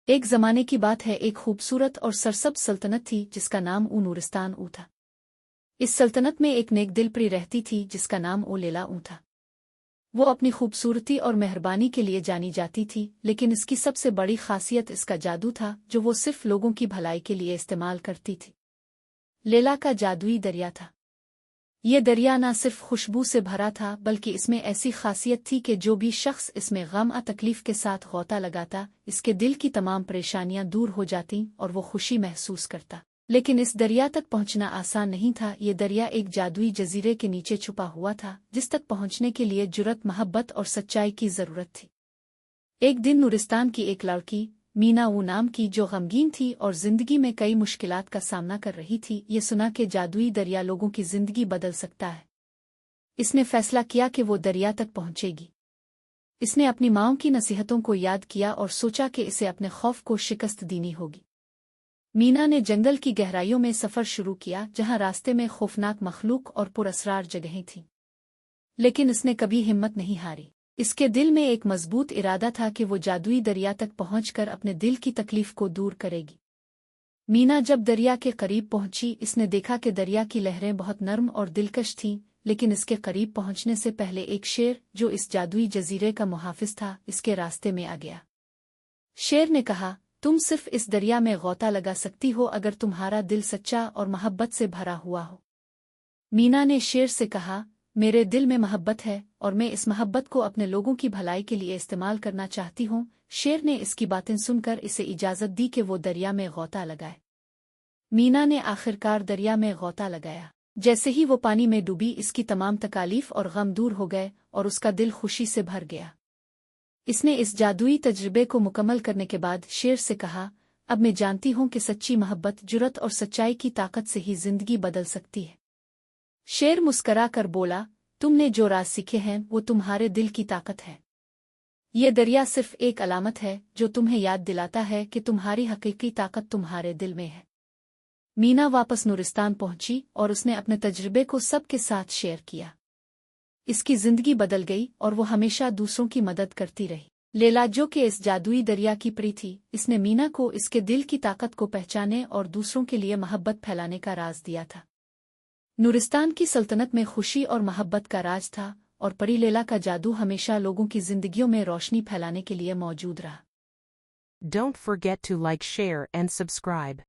एक ज़माने की बात है, एक खूबसूरत और सरसब्ज़ सल्तनत थी जिसका नाम नूरिस्तान था। इस सल्तनत में एक नेक दिलप्री रहती थी जिसका नाम लैला था। वो अपनी खूबसूरती और मेहरबानी के लिए जानी जाती थी, लेकिन इसकी सबसे बड़ी खासियत इसका जादू था जो वो सिर्फ लोगों की भलाई के लिए इस्तेमाल करती थी। लैला का जादुई दरिया था। ये दरिया ना सिर्फ खुशबू से भरा था, बल्कि इसमें ऐसी खासियत थी कि जो भी शख्स इसमें गम आ तकलीफ के साथ गोता लगाता, इसके दिल की तमाम परेशानियां दूर हो जाती और वो खुशी महसूस करता। लेकिन इस दरिया तक पहुंचना आसान नहीं था। ये दरिया एक जादुई जजीरे के नीचे छुपा हुआ था, जिस तक पहुंचने के लिए जुर्रत, मोहब्बत और सच्चाई की जरूरत थी। एक दिन नूरिस्तान की एक लड़की मीना वो नाम की, जो गमगीन थी और जिंदगी में कई मुश्किलात का सामना कर रही थी, ये सुना कि जादुई दरिया लोगों की जिंदगी बदल सकता है। इसने फैसला किया कि वो दरिया तक पहुंचेगी। इसने अपनी माँ की नसीहतों को याद किया और सोचा कि इसे अपने खौफ को शिकस्त देनी होगी। मीना ने जंगल की गहराइयों में सफ़र शुरू किया, जहां रास्ते में खौफनाक मखलूक और पुरअसरार जगहें थीं। लेकिन इसने कभी हिम्मत नहीं हारी। इसके दिल में एक मजबूत इरादा था कि वो जादुई दरिया तक पहुंचकर अपने दिल की तकलीफ को दूर करेगी। मीना जब दरिया के करीब पहुंची, इसने देखा कि दरिया की लहरें बहुत नर्म और दिलकश थीं, लेकिन इसके करीब पहुंचने से पहले एक शेर, जो इस जादुई जजीरे का मुहाफिज था, इसके रास्ते में आ गया। शेर ने कहा, तुम सिर्फ इस दरिया में गोता लगा सकती हो अगर तुम्हारा दिल सच्चा और मोहब्बत से भरा हुआ हो। मीना ने शेर से कहा, मेरे दिल में मोहब्बत है और मैं इस मोहब्बत को अपने लोगों की भलाई के लिए इस्तेमाल करना चाहती हूँ। शेर ने इसकी बातें सुनकर इसे इजाज़त दी कि वो दरिया में गोता लगाए। मीना ने आखिरकार दरिया में गोता लगाया। जैसे ही वो पानी में डूबी, इसकी तमाम तकालीफ और गम दूर हो गए और उसका दिल खुशी से भर गया। इसने इस जादुई तजुर्बे को मुकम्मल करने के बाद शेर से कहा, अब मैं जानती हूँ कि सच्ची मोहब्बत, जुर्रत और सच्चाई की ताकत से ही जिंदगी बदल सकती है। शेर मुस्करा कर बोला, तुमने जो राज सीखे हैं वो तुम्हारे दिल की ताकत है। ये दरिया सिर्फ एक अलामत है जो तुम्हें याद दिलाता है कि तुम्हारी हकीकी ताकत तुम्हारे दिल में है। मीना वापस नूरिस्तान पहुंची और उसने अपने तजुर्बे को सबके साथ शेयर किया। इसकी जिंदगी बदल गई और वो हमेशा दूसरों की मदद करती रही। लैला, जो कि इस जादुई दरिया की परी थी, इसने मीना को इसके दिल की ताकत को पहचाने और दूसरों के लिए मोहब्बत फैलाने का राज दिया था। नूरिस्तान की सल्तनत में खुशी और मोहब्बत का राज था और परी लैला का जादू हमेशा लोगों की जिंदगियों में रोशनी फैलाने के लिए मौजूद रहा। Don't forget to like, share and subscribe.